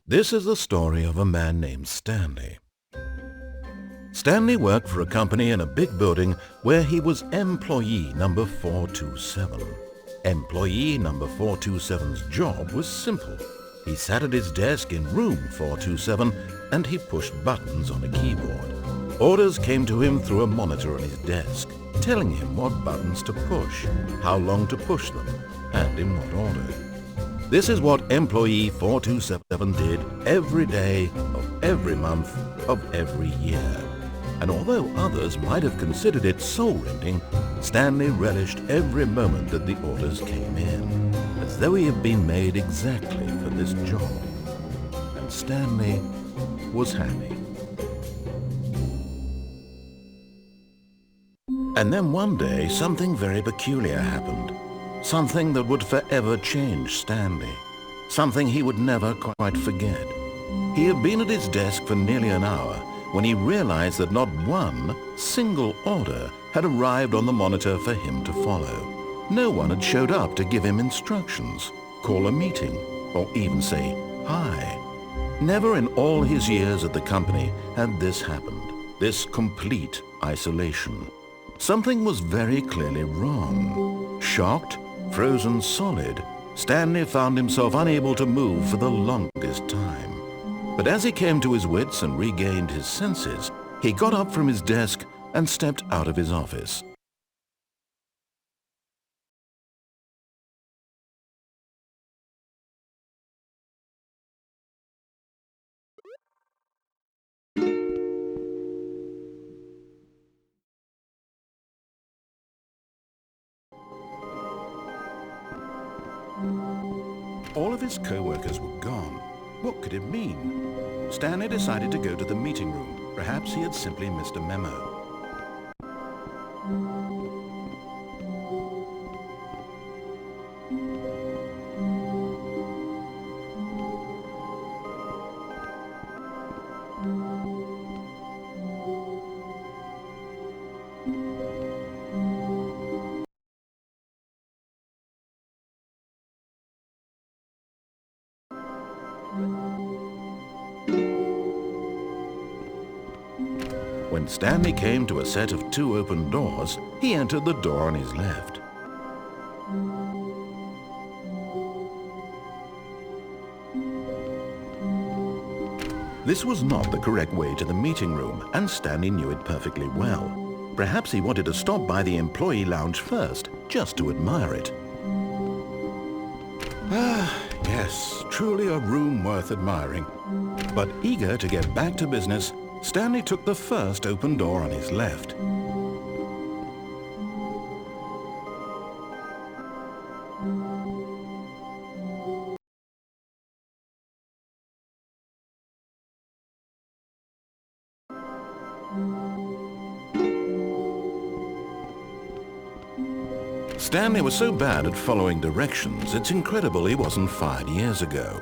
This is the story of a man named Stanley. Stanley worked for a company in a big building where he was employee number 427. Employee number 427's job was simple. He sat at his desk in room 427 and he pushed buttons on a keyboard. Orders came to him through a monitor on his desk, telling him what buttons to push, how long to push them, and in what order. This is what employee 427 did every day of every month of every year. And although others might have considered it soul-rending, Stanley relished every moment that the orders came in, as though he had been made exactly for this job. And Stanley was happy. And then one day, something very peculiar happened. Something that would forever change Stanley. Something he would never quite forget. He had been at his desk for nearly an hour when he realized that not one single order had arrived on the monitor for him to follow. No one had showed up to give him instructions, call a meeting, or even say hi. Never in all his years at the company had this happened, this complete isolation. Something was very clearly wrong. Shocked, frozen solid, Stanley found himself unable to move for the longest time. But as he came to his wits and regained his senses, he got up from his desk and stepped out of his office. All of his co-workers were gone. What could it mean? Stanley decided to go to the meeting room. Perhaps he had simply missed a memo. When Stanley came to a set of 2 open doors, he entered the door on his left. This was not the correct way to the meeting room, and Stanley knew it perfectly well. Perhaps he wanted to stop by the employee lounge first, just to admire it. Yes, truly a room worth admiring. But eager to get back to business, Stanley took the first open door on his left. Stanley was so bad at following directions, it's incredible he wasn't fired years ago.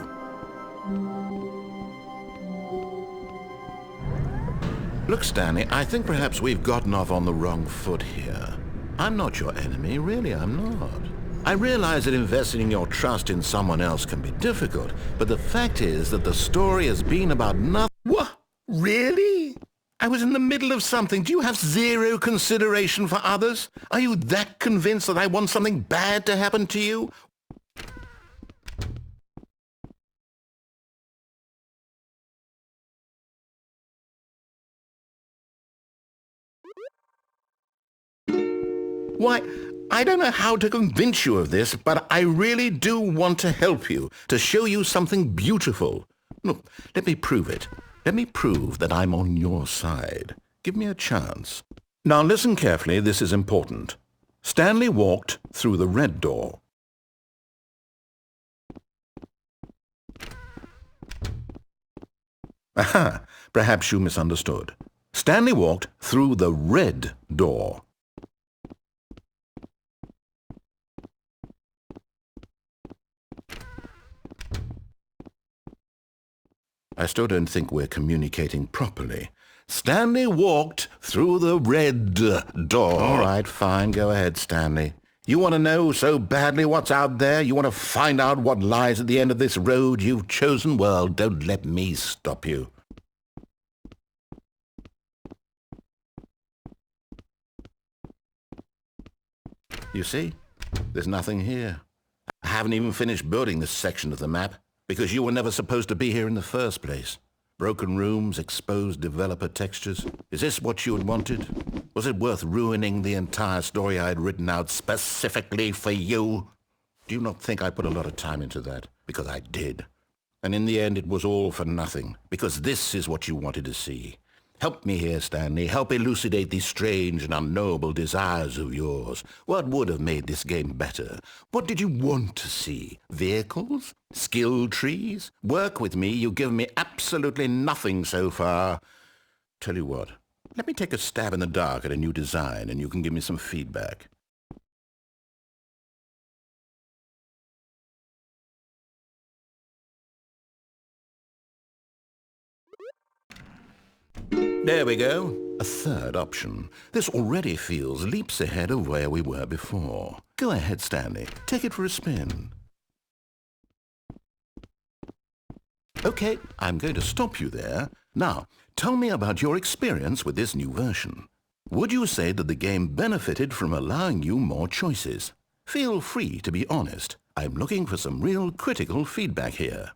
Look, Stanley, I think perhaps we've gotten off on the wrong foot here. I'm not your enemy, really I'm not. I realize that investing your trust in someone else can be difficult, but the fact is that the story has been about nothing. What? Really? I was in the middle of something. Do you have zero consideration for others? Are you that convinced that I want something bad to happen to you? Why, I don't know how to convince you of this, but I really do want to help you, to show you something beautiful. Look, let me prove it. Let me prove that I'm on your side. Give me a chance. Now listen carefully, this is important. Stanley walked through the red door. Aha, perhaps you misunderstood. Stanley walked through the red door. I still don't think we're communicating properly. Stanley walked through the red door. All right, fine. Go ahead, Stanley. You want to know so badly what's out there? You want to find out what lies at the end of this road you've chosen? Well, don't let me stop you. You see? There's nothing here. I haven't even finished building this section of the map because you were never supposed to be here in the first place. Broken rooms, exposed developer textures. Is this what you had wanted? Was it worth ruining the entire story I had written out specifically for you? Do you not think I put a lot of time into that? Because I did. And in the end it was all for nothing, because this is what you wanted to see. Help me here, Stanley. Help elucidate these strange and unknowable desires of yours. What would have made this game better? What did you want to see? Vehicles? Skill trees? Work with me. You've given me absolutely nothing so far. Tell you what, let me take a stab in the dark at a new design and you can give me some feedback. There we go. A third option. This already feels leaps ahead of where we were before. Go ahead, Stanley. Take it for a spin. Okay, I'm going to stop you there. Now, tell me about your experience with this new version. Would you say that the game benefited from allowing you more choices? Feel free to be honest. I'm looking for some real critical feedback here.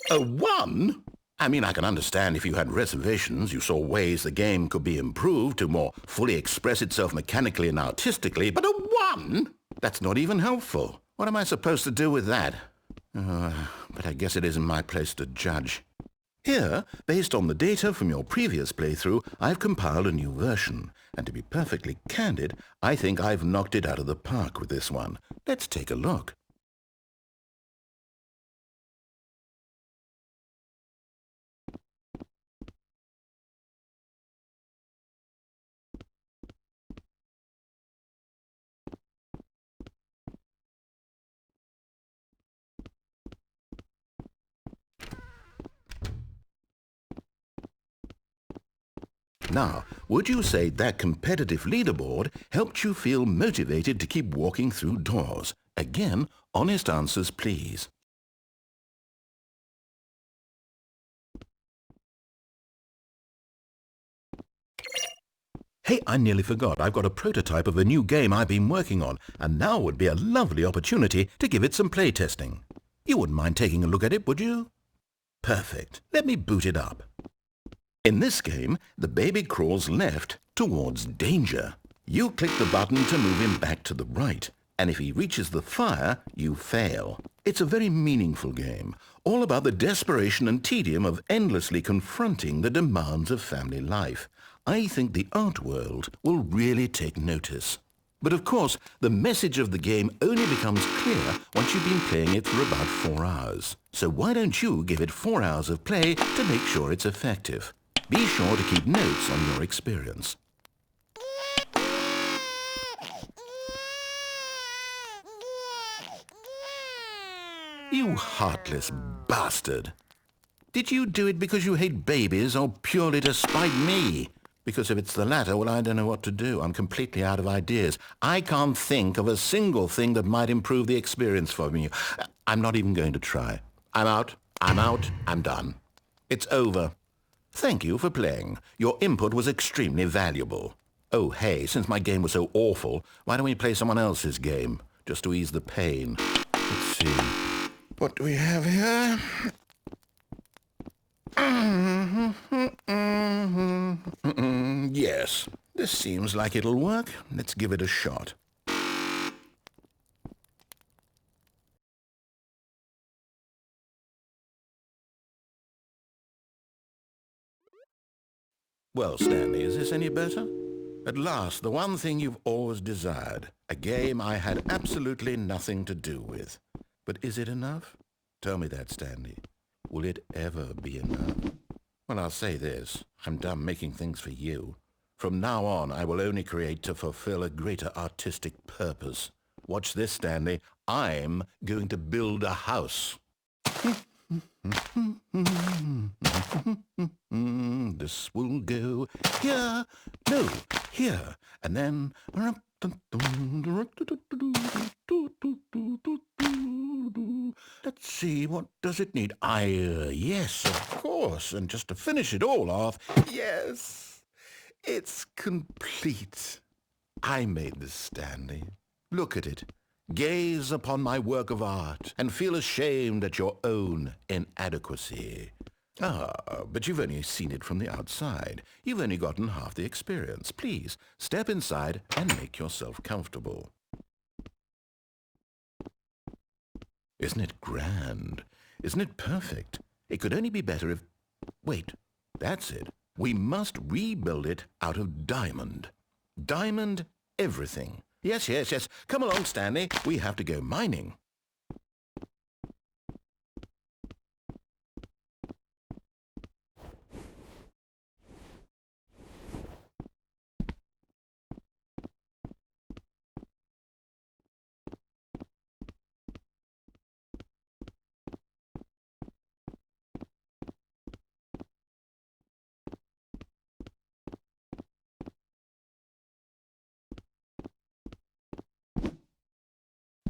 A 1? I mean, I can understand if you had reservations, you saw ways the game could be improved to more fully express itself mechanically and artistically, but a 1? That's not even helpful. What am I supposed to do with that? But I guess it isn't my place to judge. Here, based on the data from your previous playthrough, I've compiled a new version. And to be perfectly candid, I think I've knocked it out of the park with this one. Let's take a look. Now, would you say that competitive leaderboard helped you feel motivated to keep walking through doors? Again, honest answers, please. Hey, I nearly forgot. I've got a prototype of a new game I've been working on, and now would be a lovely opportunity to give it some playtesting. You wouldn't mind taking a look at it, would you? Perfect. Let me boot it up. In this game, the baby crawls left towards danger. You click the button to move him back to the right, and if he reaches the fire, you fail. It's a very meaningful game, all about the desperation and tedium of endlessly confronting the demands of family life. I think the art world will really take notice. But of course, the message of the game only becomes clear once you've been playing it for about 4 hours. So why don't you give it 4 hours of play to make sure it's effective? Be sure to keep notes on your experience. You heartless bastard! Did you do it because you hate babies or purely to spite me? Because if it's the latter, well, I don't know what to do. I'm completely out of ideas. I can't think of a single thing that might improve the experience for me. I'm not even going to try. I'm out. I'm done. It's over. Thank you for playing. Your input was extremely valuable. Oh, hey, since my game was so awful, why don't we play someone else's game, just to ease the pain? Let's see. What do we have here? Yes, this seems like it'll work. Let's give it a shot. Well, Stanley, is this any better? At last, the one thing you've always desired. A game I had absolutely nothing to do with. But is it enough? Tell me that, Stanley. Will it ever be enough? Well, I'll say this. I'm done making things for you. From now on, I will only create to fulfill a greater artistic purpose. Watch this, Stanley. I'm going to build a house. This will go here, no, here, and then Let's see, what does it need? Yes, of course. And just to finish it all off, yes, it's complete. I made this, Stanley. Look at it. Gaze upon my work of art and feel ashamed at your own inadequacy. Ah, but you've only seen it from the outside. You've only gotten half the experience. Please, step inside and make yourself comfortable. Isn't it grand? Isn't it perfect? It could only be better if... Wait, that's it. We must rebuild it out of diamond. Diamond everything. Yes, yes, yes. Come along, Stanley. We have to go mining.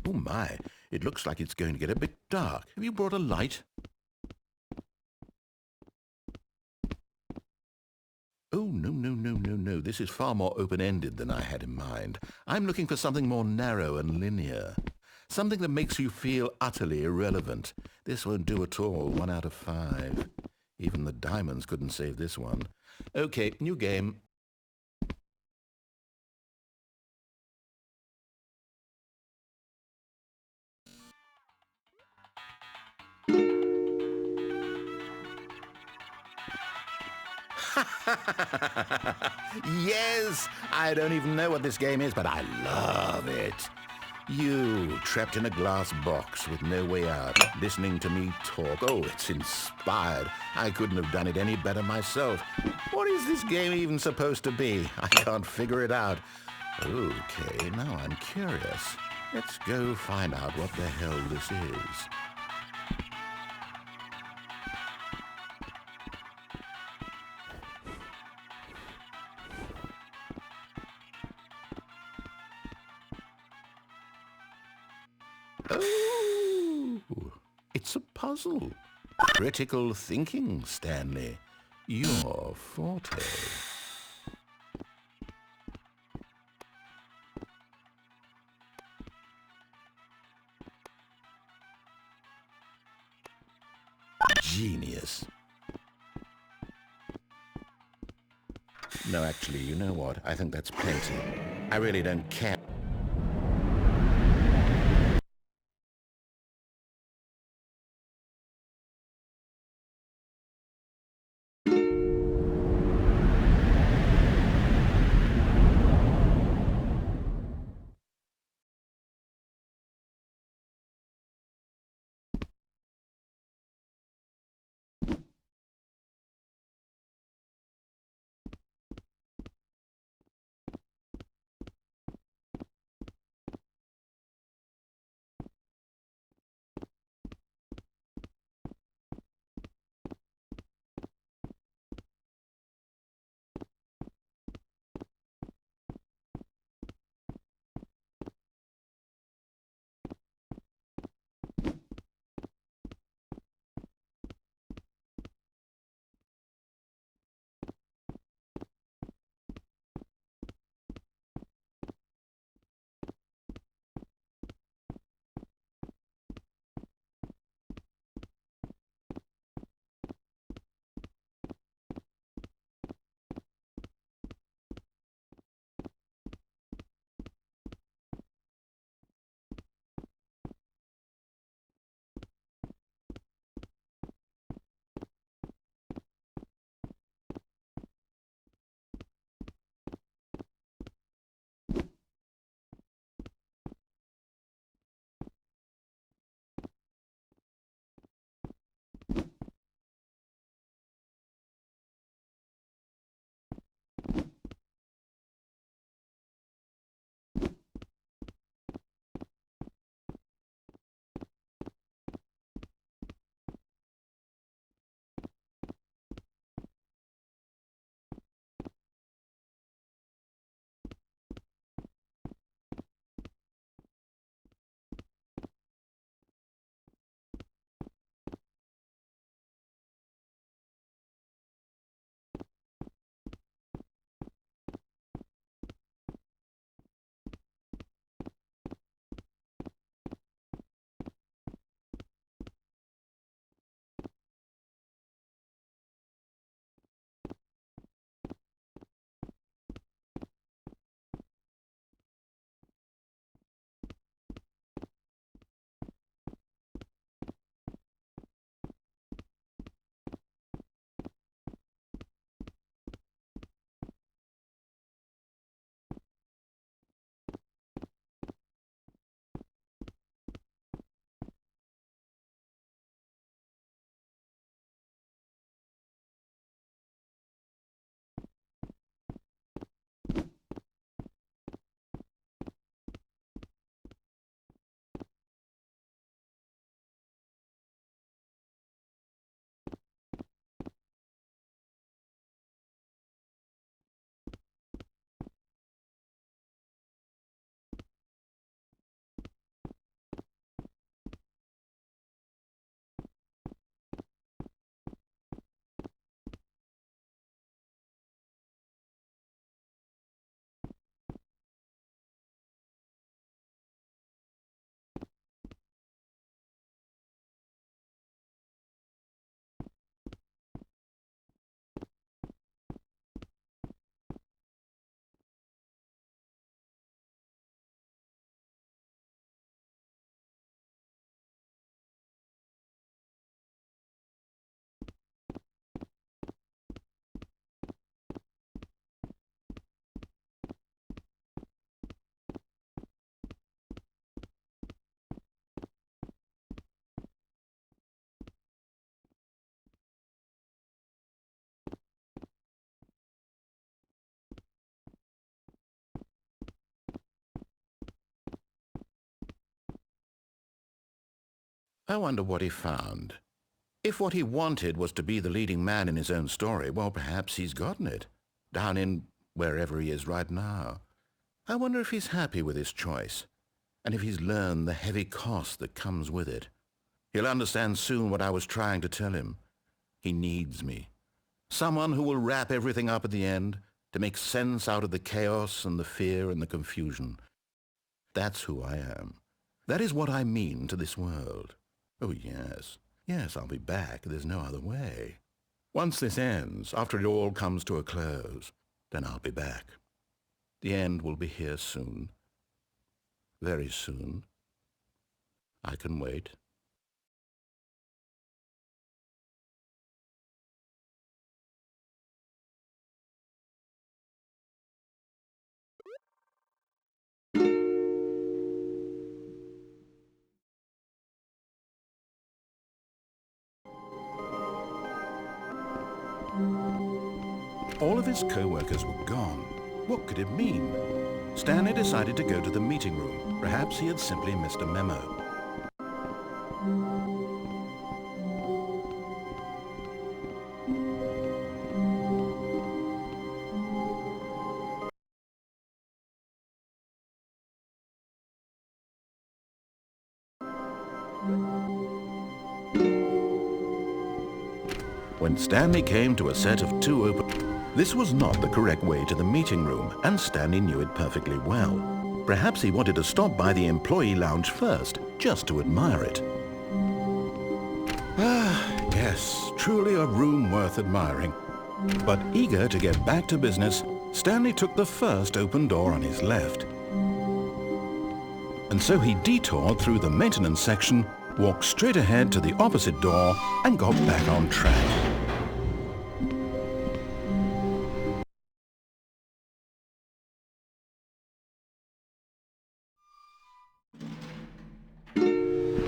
Oh my, it looks like it's going to get a bit dark. Have you brought a light? Oh, no, no, no, no, no. This is far more open-ended than I had in mind. I'm looking for something more narrow and linear. Something that makes you feel utterly irrelevant. This won't do at all. 1 out of 5. Even the diamonds couldn't save this one. Okay, new game. Yes! I don't even know what this game is, but I love it. You, trapped in a glass box with no way out, listening to me talk. Oh, it's inspired. I couldn't have done it any better myself. What is this game even supposed to be? I can't figure it out. Okay, now I'm curious. Let's go find out what the hell this is. Oh, it's a puzzle. Critical thinking, Stanley. Your forte. Genius. No, actually, you know what? I think that's plenty. I really don't care. I wonder what he found. If what he wanted was to be the leading man in his own story, well, perhaps he's gotten it, down in wherever he is right now. I wonder if he's happy with his choice, and if he's learned the heavy cost that comes with it. He'll understand soon what I was trying to tell him. He needs me. Someone who will wrap everything up at the end to make sense out of the chaos and the fear and the confusion. That's who I am. That is what I mean to this world. Oh, yes. Yes, I'll be back. There's no other way. Once this ends, after it all comes to a close, then I'll be back. The end will be here soon. Very soon. I can wait. All of his co-workers were gone. What could it mean? Stanley decided to go to the meeting room. Perhaps he had simply missed a memo. When Stanley came to a set of two open... This was not the correct way to the meeting room, and Stanley knew it perfectly well. Perhaps he wanted to stop by the employee lounge first, just to admire it. Ah, yes, truly a room worth admiring. But eager to get back to business, Stanley took the first open door on his left. And so he detoured through the maintenance section, walked straight ahead to the opposite door, and got back on track.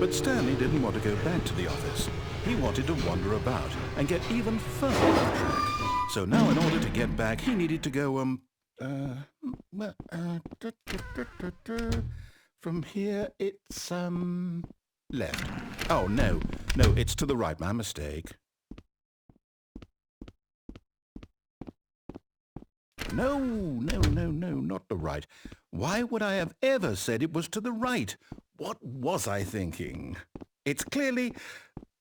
But Stanley didn't want to go back to the office. He wanted to wander about and get even further off track. So now in order to get back, he needed to go, from here it's, left. Oh, no, it's to the right, my mistake. No, not the right. Why would I have ever said it was to the right? What was I thinking? It's clearly...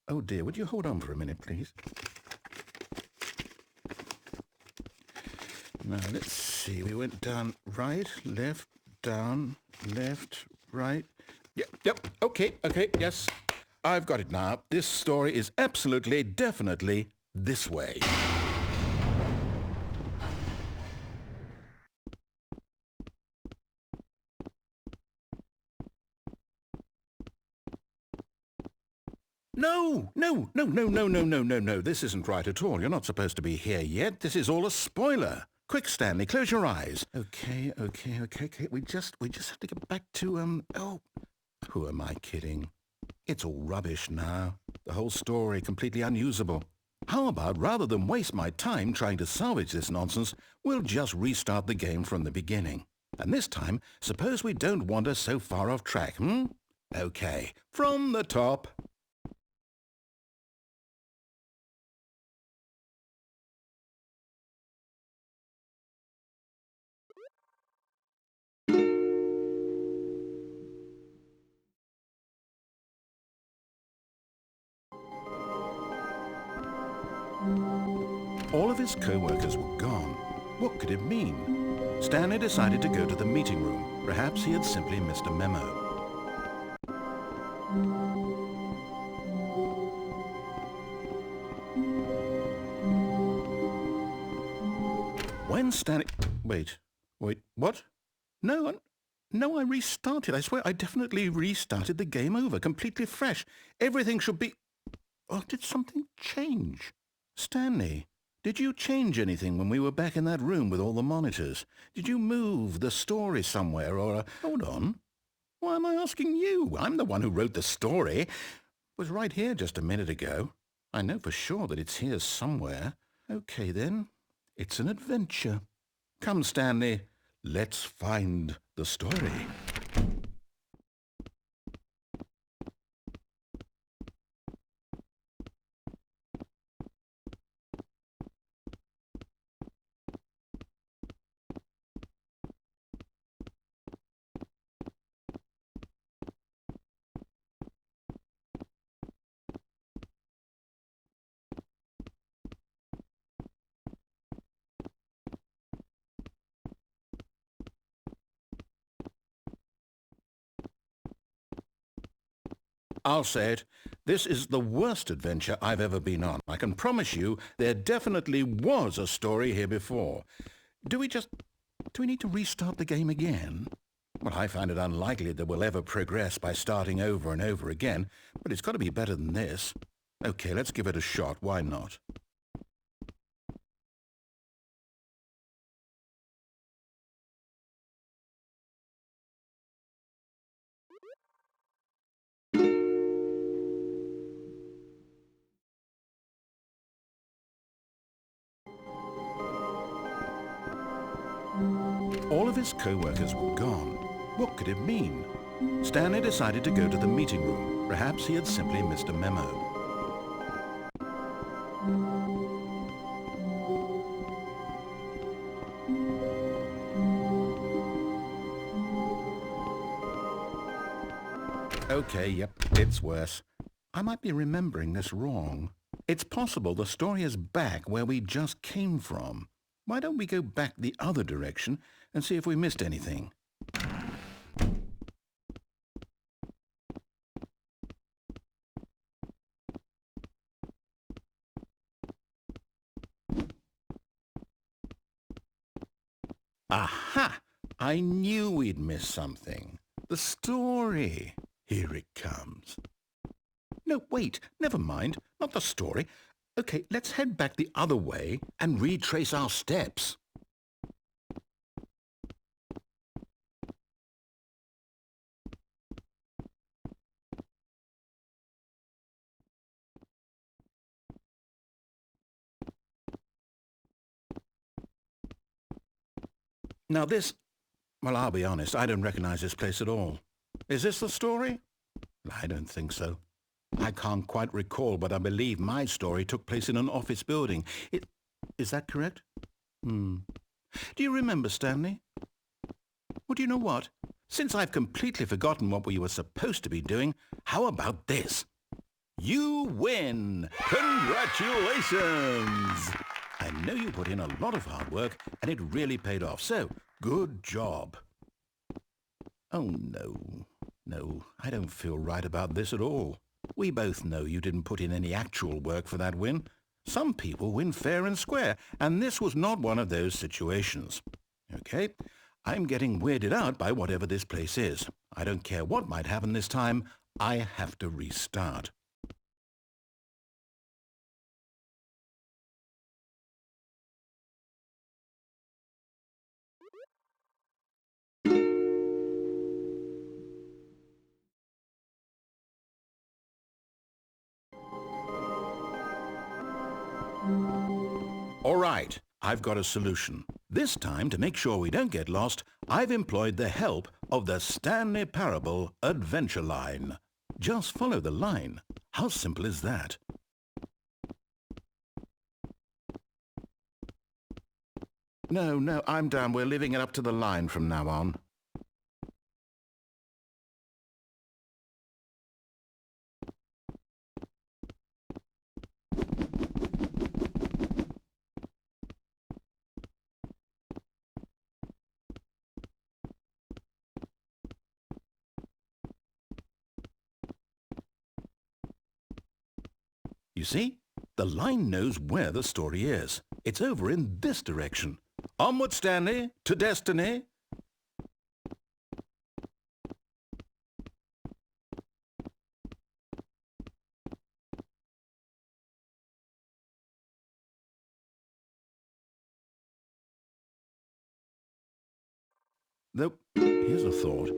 Oh dear, would you hold on for a minute, please? Now, let's see. We went down right, left, down, left, right. Yep, okay, yes. I've got it now. This story is absolutely, definitely this way. No. This isn't right at all. You're not supposed to be here yet. This is all a spoiler. Quick, Stanley, close your eyes. Okay. We just have to get back to, oh, who am I kidding? It's all rubbish now. The whole story completely unusable. How about, rather than waste my time trying to salvage this nonsense, we'll just restart the game from the beginning. And this time, suppose we don't wander so far off track, Okay, from the top. All of his co-workers were gone. What could it mean? Stanley decided to go to the meeting room. Perhaps he had simply missed a memo. When Stanley... Wait, what? No, I restarted. I swear I definitely restarted the game over, completely fresh. Everything should be... Oh, did something change? Stanley, did you change anything when we were back in that room with all the monitors? Did you move the story somewhere or... Hold on. Why am I asking you? I'm the one who wrote the story. It was right here just a minute ago. I know for sure that it's here somewhere. Okay, then. It's an adventure. Come, Stanley. Let's find the story. I'll say it. This is the worst adventure I've ever been on. I can promise you there definitely was a story here before. Do we need to restart the game again? Well, I find it unlikely that we'll ever progress by starting over and over again, but it's got to be better than this. Okay, let's give it a shot. Why not? All of his co-workers were gone. What could it mean? Stanley decided to go to the meeting room. Perhaps he had simply missed a memo. Okay, yep, it's worse. I might be remembering this wrong. It's possible the story is back where we just came from. Why don't we go back the other direction and see if we missed anything? Aha! I knew we'd miss something. The story. Here it comes. No, wait, never mind. Not the story. Okay, let's head back the other way and retrace our steps. Now this, well, I'll be honest, I don't recognize this place at all. Is this the story? I don't think so. I can't quite recall, but I believe my story took place in an office building. Is that correct? Do you remember, Stanley? Well, do you know what? Since I've completely forgotten what we were supposed to be doing, how about this? You win! Congratulations! I know you put in a lot of hard work, and it really paid off, so good job. Oh, no. No, I don't feel right about this at all. We both know you didn't put in any actual work for that win. Some people win fair and square, and this was not one of those situations. Okay, I'm getting weirded out by whatever this place is. I don't care what might happen this time. I have to restart. All right, I've got a solution. This time, to make sure we don't get lost, I've employed the help of the Stanley Parable Adventure Line. Just follow the line. How simple is that? No, I'm down. We're leaving it up to the line from now on. You see, the line knows where the story is. It's over in this direction. Onward, Stanley, to destiny. Though, here's a thought.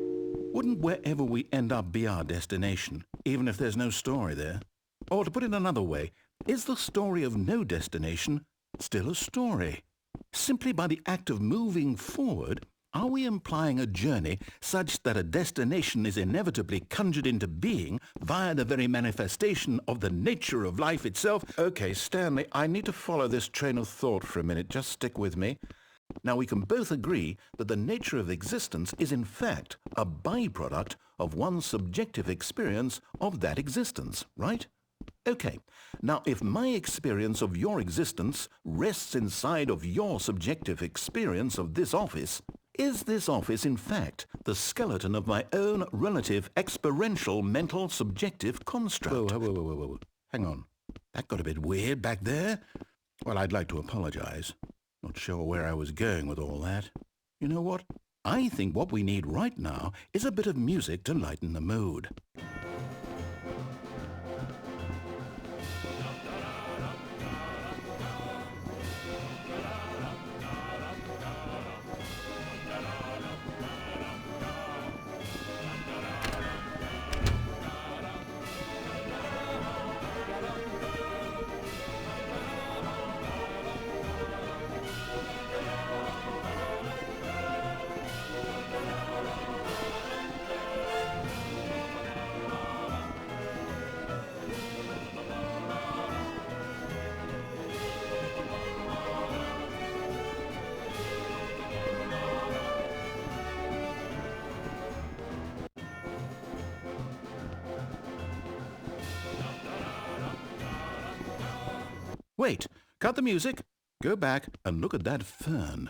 Wouldn't wherever we end up be our destination, even if there's no story there? Or to put it another way, is the story of no destination still a story? Simply by the act of moving forward, are we implying a journey such that a destination is inevitably conjured into being via the very manifestation of the nature of life itself? Okay, Stanley, I need to follow this train of thought for a minute. Just stick with me. Now, we can both agree that the nature of existence is in fact a byproduct of one's subjective experience of that existence, right? Okay, now if my experience of your existence rests inside of your subjective experience of this office, Is this office, in fact, the skeleton of my own relative experiential mental subjective construct? Whoa. Hang on. That got a bit weird back there. Well, I'd like to apologize. Not sure where I was going with all that. You know what? I think what we need right now is a bit of music to lighten the mood. Wait, cut the music, go back and look at that fern.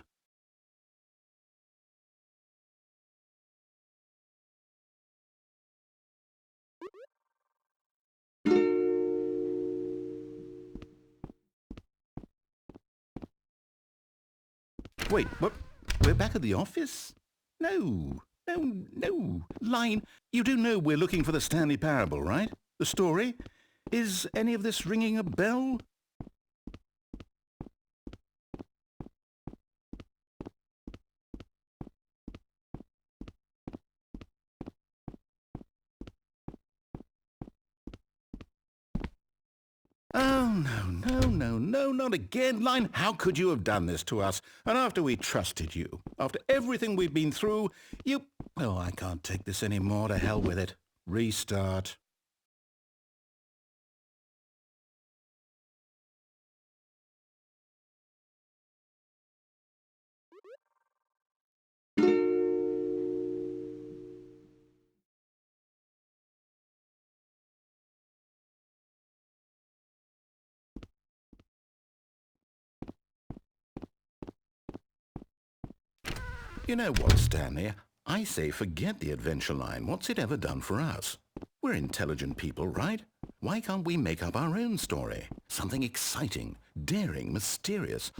Wait, what? We're back at the office? No. Line, you do know we're looking for the Stanley Parable, right? The story? Is any of this ringing a bell? Oh, no, not again. Line, how could you have done this to us? And after we trusted you, after everything we've been through, you... Oh, I can't take this anymore. To hell with it. Restart. You know what, Stanley? I say forget the adventure line. What's it ever done for us? We're intelligent people, right? Why can't we make up our own story? Something exciting, daring, mysterious.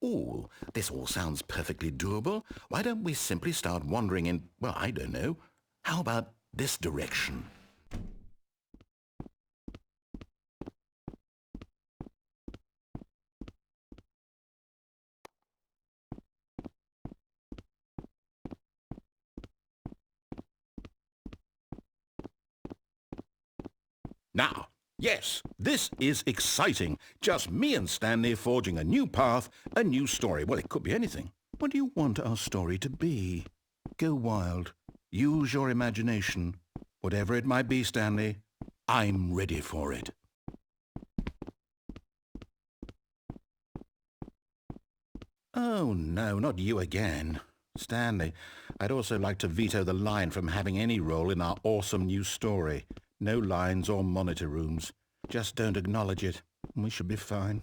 Ooh, this all sounds perfectly doable. Why don't we simply start wandering in, well, I don't know. How about this direction? Now, yes, this is exciting. Just me and Stanley forging a new path, a new story. Well, it could be anything. What do you want our story to be? Go wild. Use your imagination. Whatever it might be, Stanley, I'm ready for it. Oh, no, not you again. Stanley, I'd also like to veto the line from having any role in our awesome new story. No lines or monitor rooms. Just don't acknowledge it. We should be fine.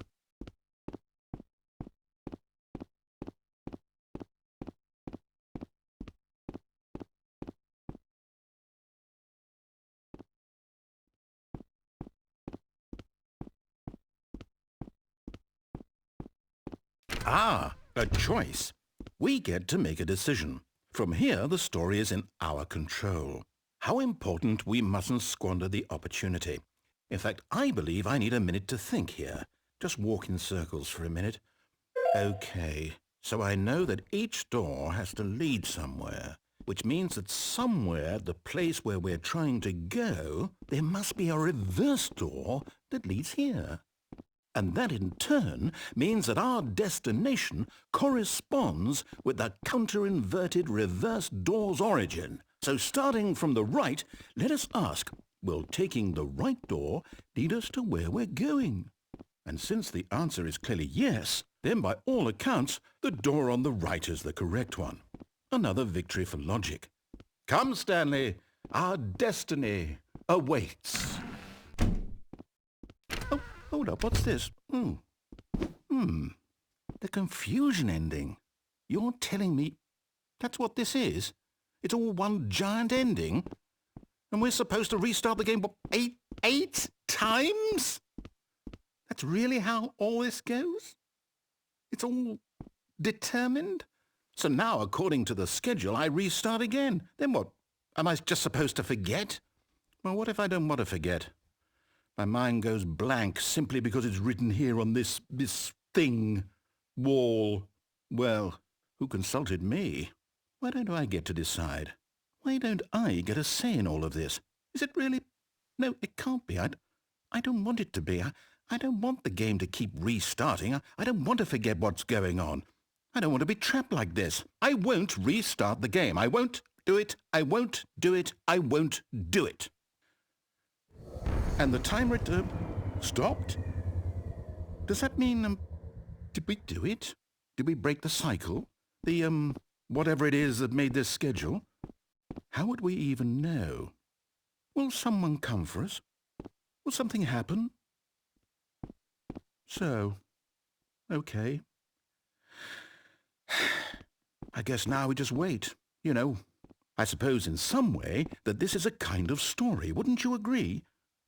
Ah, a choice. We get to make a decision. From here, the story is in our control. How important we mustn't squander the opportunity. In fact, I believe I need a minute to think here. Just walk in circles for a minute. Okay, so I know that each door has to lead somewhere, which means that somewhere, the place where we're trying to go, there must be a reverse door that leads here. And that in turn means that our destination corresponds with the counter-inverted reverse door's origin. So starting from the right, let us ask, will taking the right door lead us to where we're going? And since the answer is clearly yes, then by all accounts, the door on the right is the correct one. Another victory for logic. Come, Stanley, our destiny awaits. Oh, hold up, what's this? The confusion ending. You're telling me... That's what this is. It's all one giant ending. And we're supposed to restart the game, what, eight times? That's really how all this goes? It's all determined? So now, according to the schedule, I restart again. Then what? Am I just supposed to forget? Well, what if I don't want to forget? My mind goes blank simply because it's written here on this thing, wall. Well, who consulted me? Why don't I get to decide? Why don't I get a say in all of this? Is it really? No, it can't be. I don't want it to be. I don't want the game to keep restarting. I don't want to forget what's going on. I don't want to be trapped like this. I won't restart the game. I won't do it. I won't do it. I won't do it. And the timer stopped? Does that mean, did we do it? Did we break the cycle? The, whatever it is that made this schedule? How would we even know? Will someone come for us? Will something happen? So, okay. I guess now we just wait. You know, I suppose in some way that this is a kind of story. Wouldn't you agree?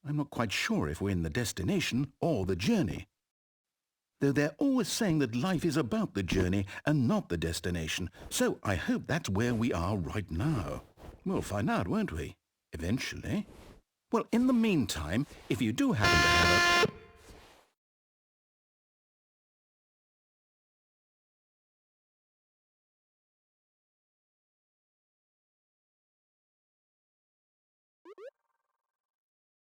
I'm not quite sure if we're in the destination or the journey. Though they're always saying that life is about the journey and not the destination. So I hope that's where we are right now. We'll find out, won't we? Eventually. Well, in the meantime, if you do happen to have a...